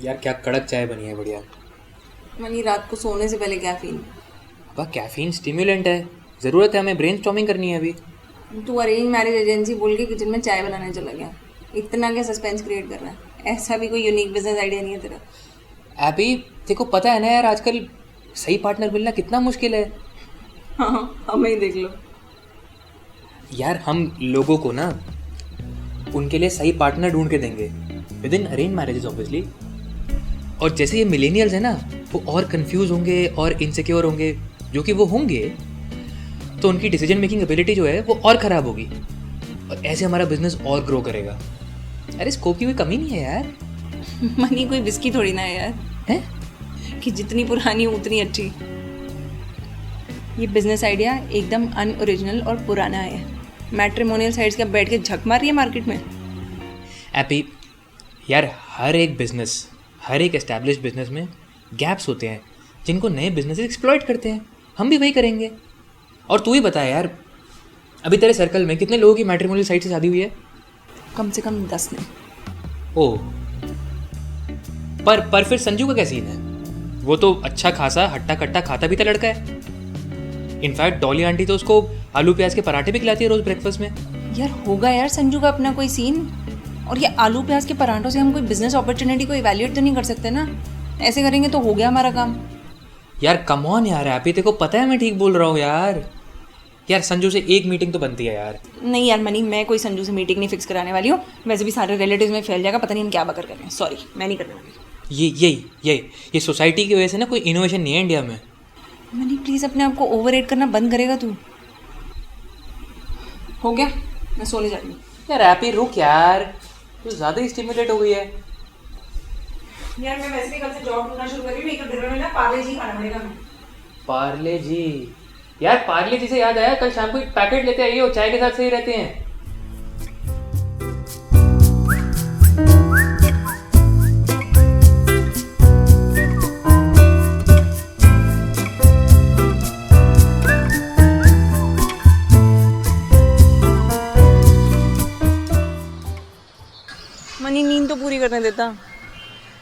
यार क्या कड़क चाय बनी है, बढ़िया। मनी रात को सोने से पहले कैफीन। वाह, कैफीन स्टिम्युलेंट है, ज़रूरत है हमें, ब्रेनस्टॉर्मिंग करनी है अभी। तू अरेंज मैरिज एजेंसी बोल के किचन में चाय बनाने चला गया। इतना क्या सस्पेंस क्रिएट कर रहा है? ऐसा भी कोई यूनिक बिजनेस आइडिया नहीं है तेरा? अभी तेको पता है ना यार, आजकल सही पार्टनर मिलना कितना मुश्किल है। हाँ, हमें ही देख लो। यार हम लोगों को ना उनके लिए सही पार्टनर ढूंढ के देंगे with in arrange marriages obviously. और जैसे ये मिलेनियल्स है ना, वो और कंफ्यूज होंगे और इनसिक्योर होंगे, जो कि वो होंगे, तो उनकी डिसीजन मेकिंग एबिलिटी जो है वो और ख़राब होगी, और ऐसे हमारा बिजनेस और ग्रो करेगा। अरे स्कोप की कोई कमी नहीं है यार। मनी कोई बिस्की थोड़ी ना है यार, हैं? कि जितनी पुरानी हो उतनी अच्छी। ये बिजनेस आइडिया एकदम अनओरिजिनल और पुराना है। मैट्रिमोनियल साइट्स का बैठ के झक मार रही है मार्केट में। एपी यार, हर एक बिजनेस, हर एक एस्टैब्लिश्ड बिजनेस में गैप्स होते हैं जिनको नए बिजनेस एक्सप्लॉइट करते हैं। हम भी वही करेंगे। और तू ही बता यार, अभी तेरे सर्कल में कितने लोगों की मैट्रिमोनियल साइट से शादी हुई है? कम से कम 10 ने। ओह, पर फिर संजू का क्या सीन है? वो तो अच्छा खासा हट्टा कट्टा खाता भी था लड़का है। इनफैक्ट डॉली आंटी तो उसको आलू प्याज के पराठे भी खिलाती है रोज ब्रेकफास्ट में। यार होगा यार संजू का अपना कोई सीन। और ये आलू प्याज के पराठों से हम कोई बिजनेस अपॉर्चुनिटी को इवैल्यूएट तो नहीं कर सकते ना। ऐसे करेंगे तो हो गया हमारा काम। यार कम ऑन यार, हैप्पी तेरे को पता है मैं ठीक बोल रहा हूँ यार। यार संजू से एक मीटिंग तो बनती है यार। नहीं यार मनी, मैं कोई संजू से मीटिंग नहीं फिक्स कराने वाली हूँ। वैसे भी सारे रिलेटिव्स में फैल जाएगा, पता नहीं हम क्या बकर कर रहे हैं। सॉरी, मैं नहीं करने वाली। ये सोसाइटी की वजह से ना कोई इनोवेशन नहीं है इंडिया में। मनी प्लीज़ अपने आप को ओवर रेट करना बंद करेगा तू? हो गया, मैं सोने जा रही हूँ। यार हैप्पी रुक यार, तू ज़्यादा ही स्टिमुलेट हो गई है। यार मैं वैसे भी कल से जॉब ढूंढना शुरू कर रही हूँ। एक डिनर में ना पार्ले जी खाना पड़ेगा हमें। पार्ले जी? यार पार्ले जी से याद आया, कल शाम को एक पैकेट लेते आइए, वो चाय के साथ सही रहते हैं। मनी नींद तो पूरी करने देता।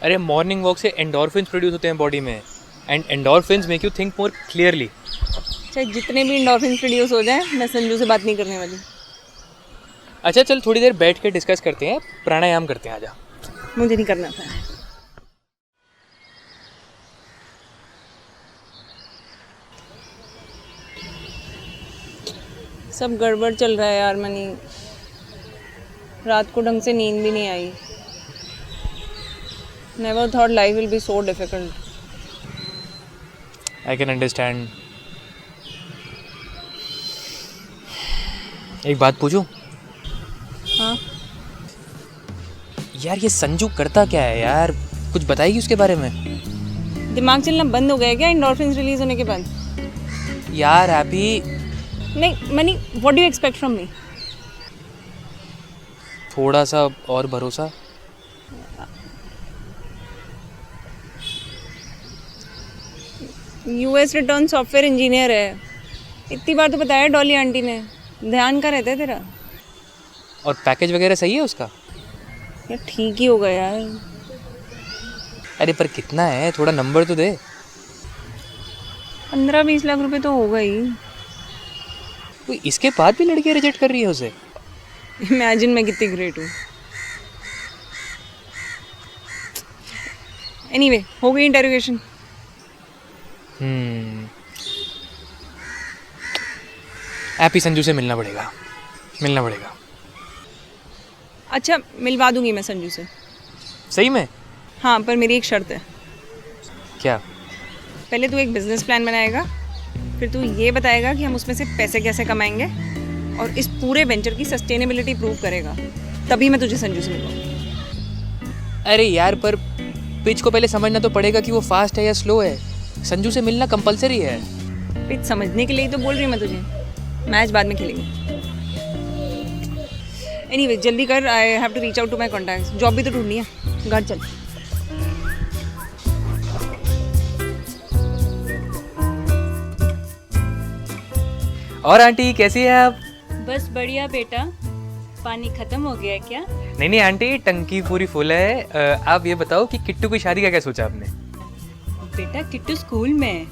अरे मॉर्निंग वॉक से एंडोर्फिन्स प्रोड्यूस होते हैं बॉडी में, and endorphins make you think more clearly. चाहे जितने भी एंडोर्फिन्स प्रोड्यूस हो जाए, मैं संजू से बात नहीं करने वाली। अच्छा चल, थोड़ी देर बैठ के डिस्कस करते हैं, प्राणायाम करते हैं, आजा। मुझे नहीं करना था। सब गड़बड़ चल रहा है यार मनी। रात को ढंग से नींद भी नहीं आई। Never thought life will be so difficult. I can understand. एक बात पूछूं? हाँ यार ये संजू करता क्या है यार, कुछ बताएगी उसके बारे में? दिमाग चलना बंद हो गया है क्या एंडोर्फिन्स रिलीज होने के बाद? यार हैप्पी, नहीं money, what do you expect from me? थोड़ा सा और भरोसा। यूएस रिटर्न सॉफ्टवेयर इंजीनियर है। इतनी बार तो बताया डॉली आंटी ने। ध्यान का रहता है तेरा? और पैकेज वगैरह सही है उसका? यार ठीक ही होगा यार। अरे पर कितना है, थोड़ा नंबर तो दे। 15-20 लाख रुपए तो होगा ही। कोई इसके बाद भी लड़कियां रिजेक्ट कर रही है उसे? इमेजिन मैं कितनी ग्रेट हूँ। एनीवे, हो गई इंटरोगेशन। हैप्पी संजू से मिलना पड़ेगा। अच्छा मिलवा दूंगी मैं संजू से। सही में? हाँ पर मेरी एक शर्त है। क्या? पहले तू एक बिजनेस प्लान बनाएगा, फिर तू ये बताएगा कि हम उसमें से पैसे कैसे कमाएंगे, और इस पूरे वेंचर की सस्टेनेबिलिटी प्रूव करेगा। तभी मैं तुझे संजू से मिलूंगा। अरे यार पर पिच को पहले समझना तो पड़ेगा कि वो फास्ट है या स्लो है। संजू से मिलना कंपलसरी है। पिच समझने के लिए ही तो बोल रही हूँ मैं तुझे। मैच बाद में खेलेंगे। एनीवे जल्दी कर, I have to reach out to my contacts. Job भी तो ढूंढनी है। घर चल। और आंटी कैसी है आप? बस बढ़िया बेटा। पानी खत्म हो गया है क्या? नहीं नहीं आंटी, टंकी पूरी फुल है। आप ये बताओ कि किट्टू की शादी का क्या सोचा आपने? बेटा किट्टू स्कूल में है।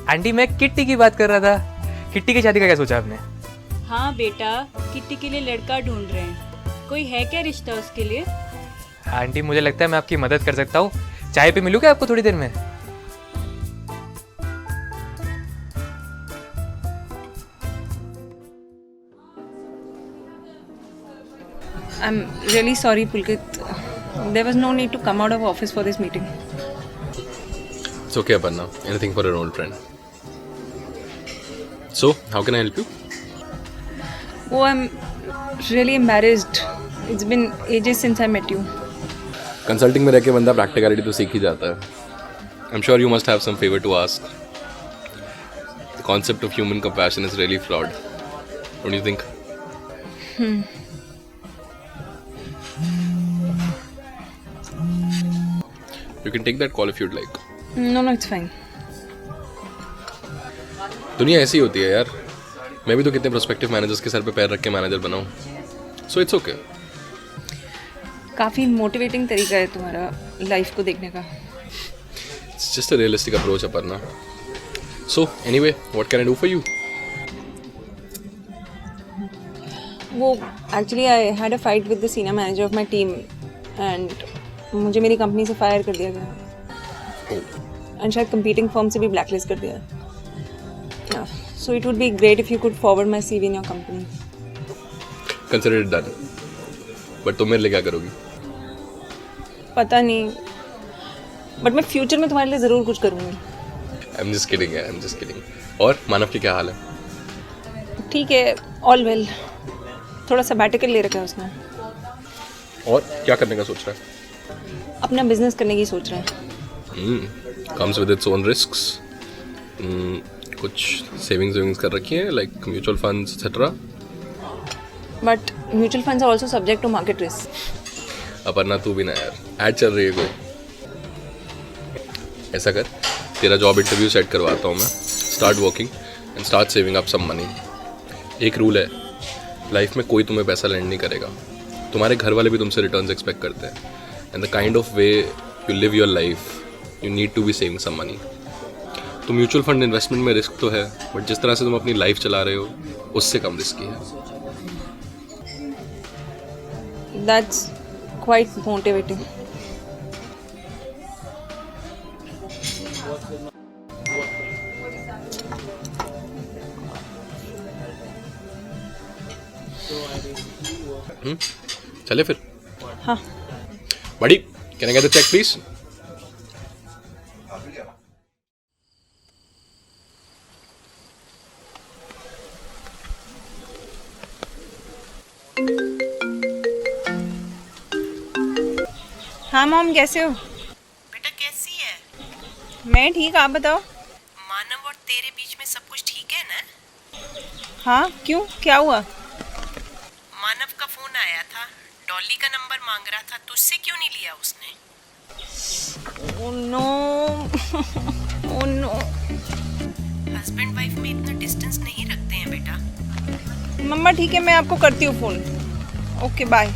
आंटी मैं किट्टी की बात कर रहा था। किट्टी की शादी का क्या सोचा आपने? हाँ बेटा, किट्टी के लिए लड़का ढूंढ रहे हैं। कोई है क्या रिश्ता उसके लिए? आंटी मुझे लगता है मैं आपकी मदद कर सकता हूँ। चाय पे मिलूँ क्या आपको थोड़ी देर में? I'm really sorry, Pulkit. There was no need to come out of office for this meeting. It's okay, Aparna. Anything for an old friend. So, how can I help you? Oh, I'm really embarrassed. It's been ages since I met you. Consulting में रह के बंदा practicality तो सीख ही जाता है. I'm sure you must have some favor to ask. The concept of human compassion is really flawed. Don't you think? You can take that call if you'd like. No, it's fine. दुनिया ऐसी होती है यार. मैं भी तो कितने prospective managers के सर पे पैर रख के मैनेजर बनाऊं. So it's okay. काफ़ी मोटिवेटिंग तरीका है तुम्हारा लाइफ को देखने का. It's just a realistic approach, Aparna. So anyway, what can I do for you? वो actually I had a fight with the senior manager of my team and मुझे मेरी कंपनी से फायर कर दिया गया एंड शायद कंपीटिंग फर्म से भी ब्लैकलिस्ट कर दिया. So it would be great if you could forward my CV in your company. Consider it done. But तुम मेरे लिए क्या करोगी? पता नहीं, बट मैं फ्यूचर में तुम्हारे लिए ज़रूर कुछ करूँगी. I'm just kidding, यार. I'm just kidding. और मानव की क्या हाल है? ठीक है, ऑल वेल. थोड़ा सबैटिकल ले रखा है उसने. और क्या करने का सोच रहा है? अपना बिजनेस करने की सोच रहा है. Comes with its own risks. कुछ सेविंग्स कर रखी है, like mutual funds, etc. But mutual funds are also subject to market risk. Aparna तू भी ना यार, ऐड चल रही है कोई. ऐसा कर, तेरा जॉब इंटरव्यू सेट करवाता हूँ मैं. Start working and start saving up some money. एक रूल है, लाइफ में कोई तुम्हें पैसा लैंड नहीं करेगा. तुम्हारे घर वाले भी तुमसे रिटर्न्स एक्सपेक्ट करते हैं. And the kind of way you live your life, you need to be saving some money. तो म्यूचुअल फंड इन्वेस्टमेंट में रिस्क तो है, बट जिस तरह से तुम अपनी लाइफ चला रहे हो उससे कम रिस्की है. That's quite motivating. चले फिर. हाँ. Buddy, can I get the check please? हाँ मॉम, कैसे हो? बेटा कैसी है? मैं ठीक, आप बताओ. मानव और तेरे बीच में सब कुछ ठीक है ना? हाँ, क्यों, क्या हुआ? मानव का फोन आया था, डॉली का नंबर मांग रहा था, तुझसे क्यों नहीं लिया उसने? Oh no. Oh no. Husband wife में इतना डिस्टेंस नहीं रखते हैं बेटा. मम्मा ठीक है, मैं आपको करती हूँ phone. Okay bye.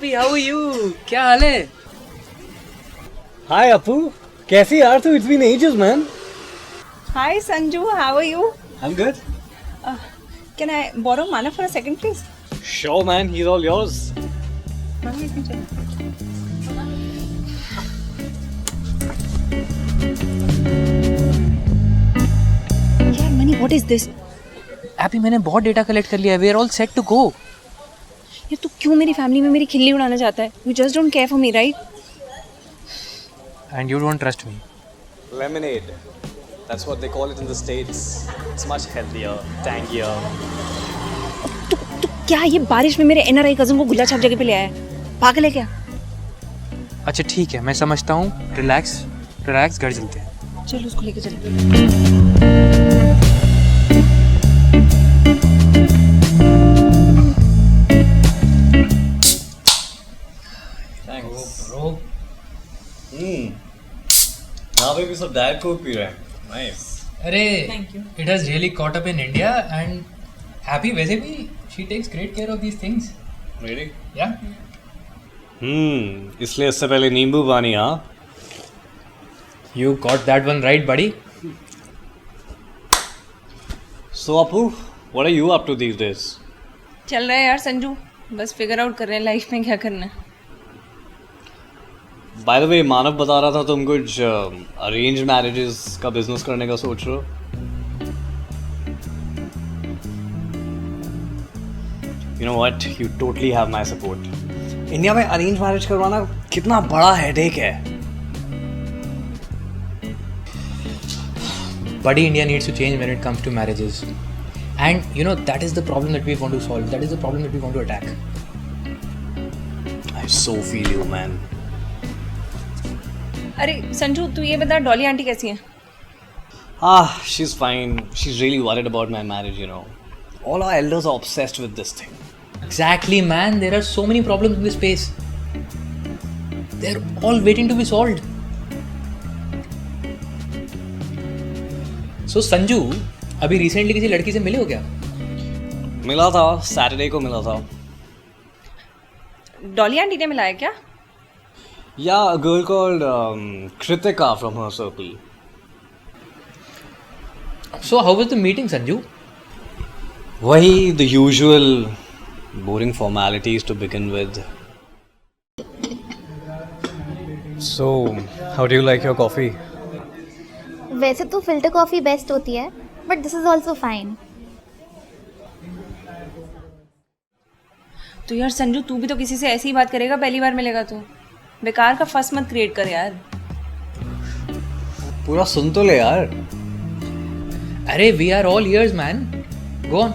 How are you? क्या हाल है? Hi Apu, कैसी यार तू? It's been ages man. Hi Sanju, how are you? I'm good. Can I borrow Manav for a second, please? Sure man, he's all yours. Yeah, Mani, what is this? अभी मैंने बहुत data collect कर लिया है. We are all set to go. यार तू क्यों मेरी फैमिली में मेरी खिल्ली उड़ाना चाहता है? You just don't care for me, right? and you don't trust me. Lemonade. That's what they call it in the States. It's much healthier, tangier. तो क्या ये बारिश में मेरे NRI कज़न को गुल्ला छाप जगह पे ले आया है? पागल है क्या? अच्छा ठीक है, मैं समझता हूँ. रिलैक्स रिलैक्स, घर चलते हैं. चल उसको लेके चल. Thanks. Bro. Now baby सब Diet Coke पी रहे हैं. Nice. अरे it has really caught up in India and happy वैसे भी she takes great care of these things. Really? Yeah. इसलिए इससे पहले नींबू पानी हाँ. You got that one right, buddy. So Apu, what are you up to these days? चल रहा है यार संजू, बस फिगर आउट कर रहे हैं लाइफ में क्या करना है. By the way, मानव बता रहा था तुम कुछ अरेंज मैरिजेस का बिजनेस करने का सोच रहे हो. You know what? You totally have my support. India में अरेंज मैरिज करवाना कितना बड़ा हेडेक है. Buddy, India needs to change when it comes to marriages. And you know, that is the problem that we want to solve. That is the problem that we want to attack. I so feel you, man. अरे संजू तू ये बता Dolly aunty कैसी है? She's fine. She's really worried about my marriage, you know. All our elders are obsessed with this thing. Exactly, man. There are so many problems in this space. They're all waiting to be solved. So Sanju, अभी recently किसी लड़की से मिले हो क्या? मिला था, Saturday को मिला था. डॉली आंटी ने मिलाया क्या? Yeah, a girl called Kritika from her circle. So how was the meeting, Sanju? वही the usual boring formalities to begin with. So, how do you like your coffee? वैसे तो फिल्टर कॉफ़ी बेस्ट होती है but this is also fine. तो यार संजू तू भी तो किसी से ऐसी ही बात करेगा पहली बार मिलेगा तो. बेकार का फस मत क्रिएट कर यार. पूरा सुन तो ले यार. अरे we are all ears, man. Go on.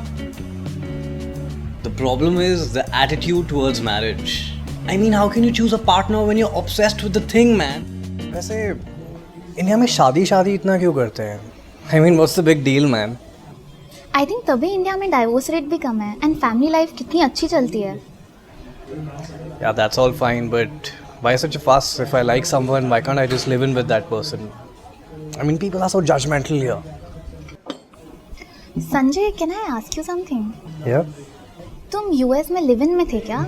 The problem is the attitude towards marriage. I mean, how can you choose a partner when you're obsessed with the thing, man? वैसे इंडिया में शादी इतना क्यों करते हैं? I mean, what's the big deal, man? I think तभी India में divorce rate भी कम है एंड फैमिली लाइफ कितनी अच्छी चलती है. Yeah, that's all fine, but why such a fuss? If I like someone, why can't I just live in with that person? I mean, people are so judgmental here. Sanjay, can I ask you something? Yeah? तुम US में live in में थे क्या?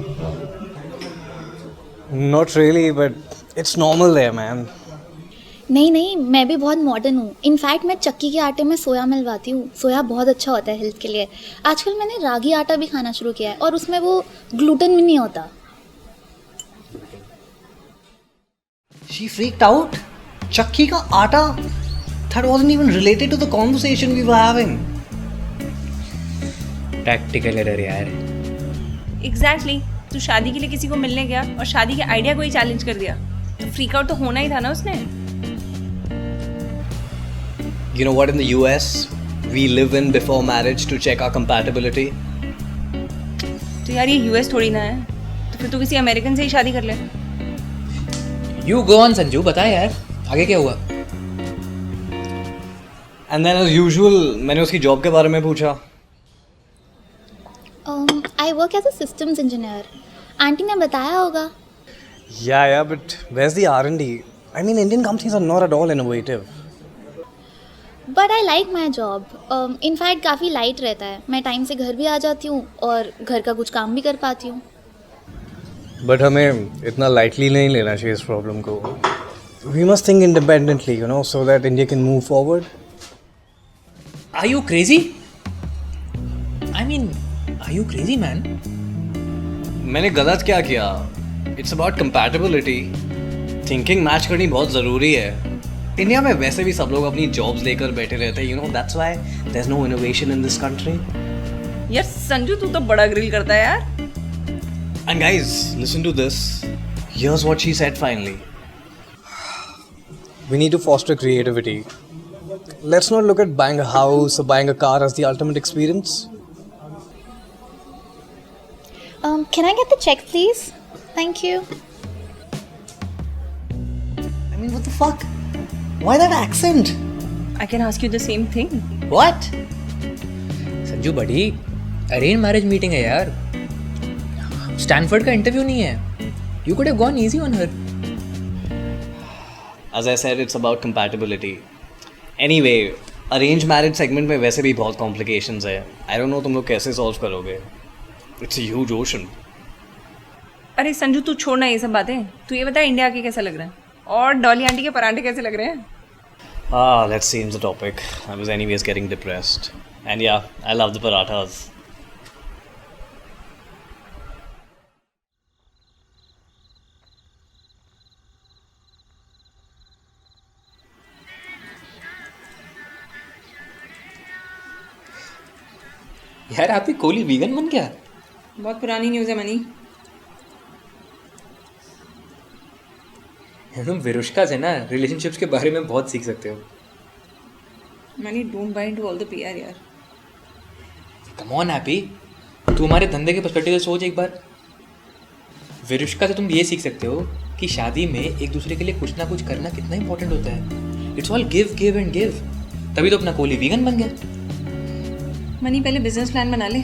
Not really, but it's normal there, man. नहीं, मैं भी बहुत modern हूँ. इनफैक्ट मैं चक्की के आटे में सोया मिलवाती हूँ. सोया बहुत अच्छा होता है हेल्थ के लिए. आजकल मैंने रागी आटा भी खाना शुरू किया है और उसमें वो ग्लूटेन भी नहीं होता. She freaked out. Chakki ka aata? That wasn't even related to the conversation we were having. Tactical error यार. एग्जैक्टली. तू शादी के लिए किसी को मिलने गया और शादी के आइडिया को ही चैलेंज कर दिया. तो फ्रीक आउट तो होना ही था ना उसने. You know what, in the US, we live in before marriage to check our compatibility. तो यार ये यूएस थोड़ी ना है. तो फिर तू किसी अमेरिकन से ही शादी कर ले. You go on, संजू, बता यार आगे क्या हुआ? And then as usual, मैंने उसकी जॉब के बारे में पूछा. I work as a systems engineer. Aunty ने बताया होगा. Yeah, but where's the R&D? I mean, Indian companies are not at all innovative. But I like my job. In fact काफ़ी लाइट रहता है. मैं टाइम से घर भी आ जाती हूँ और घर का कुछ काम भी कर पाती हूँ. बट हमें इतना लाइटली नहीं लेना चाहिए इस प्रॉब्लम को. We must think independently, you know, so that India can move forward. Are you crazy? I mean, are you crazy, man? मैंने गलत क्या किया? It's about compatibility. Thinking match करनी बहुत ज़रूरी है. इंडिया में वैसे भी सब लोग अपनी जॉब्स लेकर बैठे रहते हैं. You know, that's why there's no innovation in this country. यार संजू तू तो बड़ा ग्रिल करता है यार. And guys, listen to this. Here's what she said finally. We need to foster creativity. Let's not look at buying a house or buying a car as the ultimate experience. Can I get the check, please? Thank you. I mean, what the fuck? Why that accent? I can ask you the same thing. What? Sanju बड़ी arrange marriage meeting है यार, Stanford का interview नहीं है. You could have gone easy on her. As I said, it's about compatibility. Anyway, arranged marriage segment में वैसे भी बहुत complications है. I don't know तुम लोग कैसे solve करोगे. It's a huge ocean. अरे संजू तू छोड़ना ये सब बातें, तू ये बता इंडिया के कैसा लग रहा है और डॉली आंटी के पराठे कैसे लग रहे हैं? Let's change the topic. I was anyways getting depressed. And yeah, I love the parathas. यार आप ही कोहली वीगन बन गया. बहुत पुरानी न्यूज़ है मनी. तुम विरुष्का से ना रिलेशनशिप्स के बारे में बहुत सीख सकते हो. Money don't buy into all the PR यार. कम ऑन हैप्पी, तू हमारे धंधे के पर्सपेक्टिव से सोच एक बार. विरुष्का से तुम ये सीख सकते हो कि शादी में एक दूसरे के लिए कुछ ना कुछ करना कितना इंपॉर्टेंट होता है. It's all give give and give. तभी तो अपना कोहली वीगन बन गया. मनी पहले बिजनेस प्लान बना ले,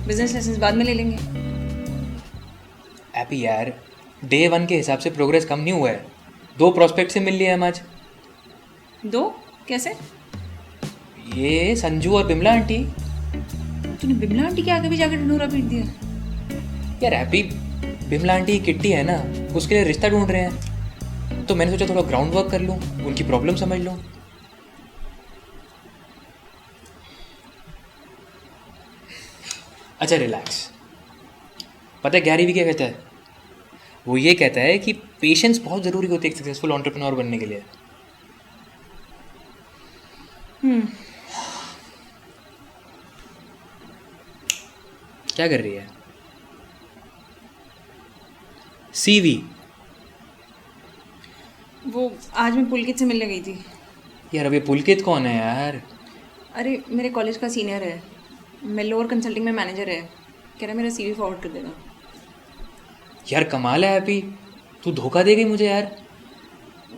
बिजनेस लेसन बाद में ले लेंगे. हैप्पी यार, डे 1 के हिसाब से प्रोग्रेस कम नहीं हुआ है. 2 प्रॉस्पेक्ट से मिल लिया हम आज. 2 कैसे? ये संजू और बिमला आंटी. तूने बिमला आंटी के आगे भी जाकर ढिंढोरा पीट दिया. यार हैप्पी, बिमला आंटी की किट्टी है ना, उसके लिए रिश्ता ढूंढ रहे हैं, तो मैंने सोचा थोड़ा ग्राउंड वर्क कर लूँ, उनकी प्रॉब्लम समझ लूँ. अच्छा रिलैक्स. पता है गैरी वी क्या कहता है? वो ये कहता है कि पेशेंस बहुत ज़रूरी होती है एक सक्सेसफुल एंटरप्रेन्योर बनने के लिए. क्या कर रही है? सीवी. वो आज मैं पुलकित से मिलने गई थी. यार अभी पुलकित कौन है यार? अरे मेरे कॉलेज का सीनियर है, मेल्लोर कंसल्टिंग में मैनेजर है. कह रहा मेरा सीवी फॉरवर्ड कर देगा. यार कमाल है हैप्पी, तू धोखा दे गई मुझे यार.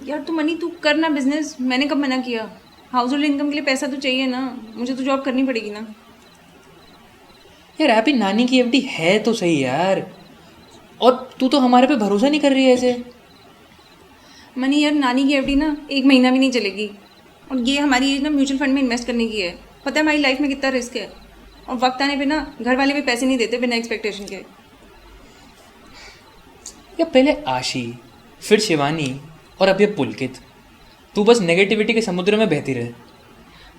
यार तू मनी तू करना बिजनेस, मैंने कब मना किया? हाउस होल्ड इनकम के लिए पैसा तो चाहिए ना, मुझे तो जॉब करनी पड़ेगी ना. यार हैप्पी, नानी की एफडी है तो सही यार, और तू तो हमारे पे भरोसा नहीं कर रही है ऐसे. मनी यार नानी की एफडी ना 1 महीना भी नहीं चलेगी, और ये हमारी एज ना म्यूचुअल फंड में इन्वेस्ट करने की है. पता है हमारी लाइफ में कितना रिस्क है, और वक्त आने पे ना घर वाले भी पैसे नहीं देते बिना एक्सपेक्टेशन के. या पहले आशी, फिर शिवानी, और अब ये पुलकित. तू बस नेगेटिविटी के समुद्र में बहती रहे.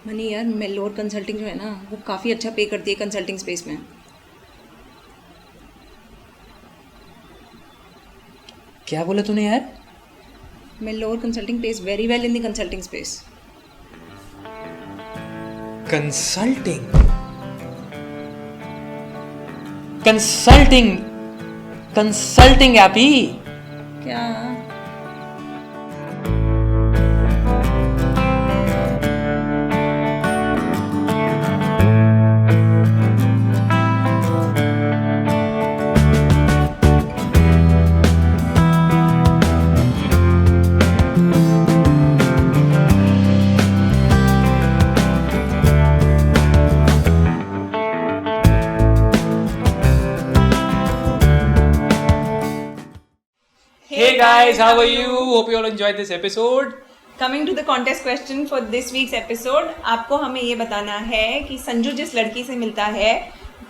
मनी यार मेल्लोर कंसल्टिंग जो है ना, वो काफ़ी अच्छा पे करती है कंसल्टिंग स्पेस में. क्या बोला तूने यार? Mellor consulting page very well in the consulting space. Consulting consulting consulting happy. क्या? Hey guys, how are you? Hope you all enjoyed this episode. Coming to the contest question for this week's episode. आपको हमें ये बताना है कि संजू जिस लड़की से मिलता है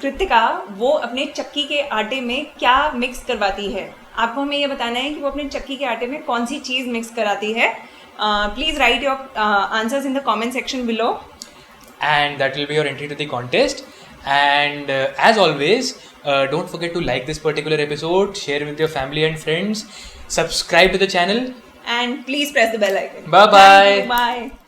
कृतिका, वो अपने चक्की के आटे में क्या मिक्स करवाती है. आपको हमें ये बताना है कि वो अपने चक्की के आटे में कौन सी चीज़ मिक्स कराती है. Please write your answers in the comment section below. And that will be your entry to the contest. And as always, don't forget to like this particular episode, share with your family and friends, subscribe to the channel. And please press the bell icon. Bye bye. Bye.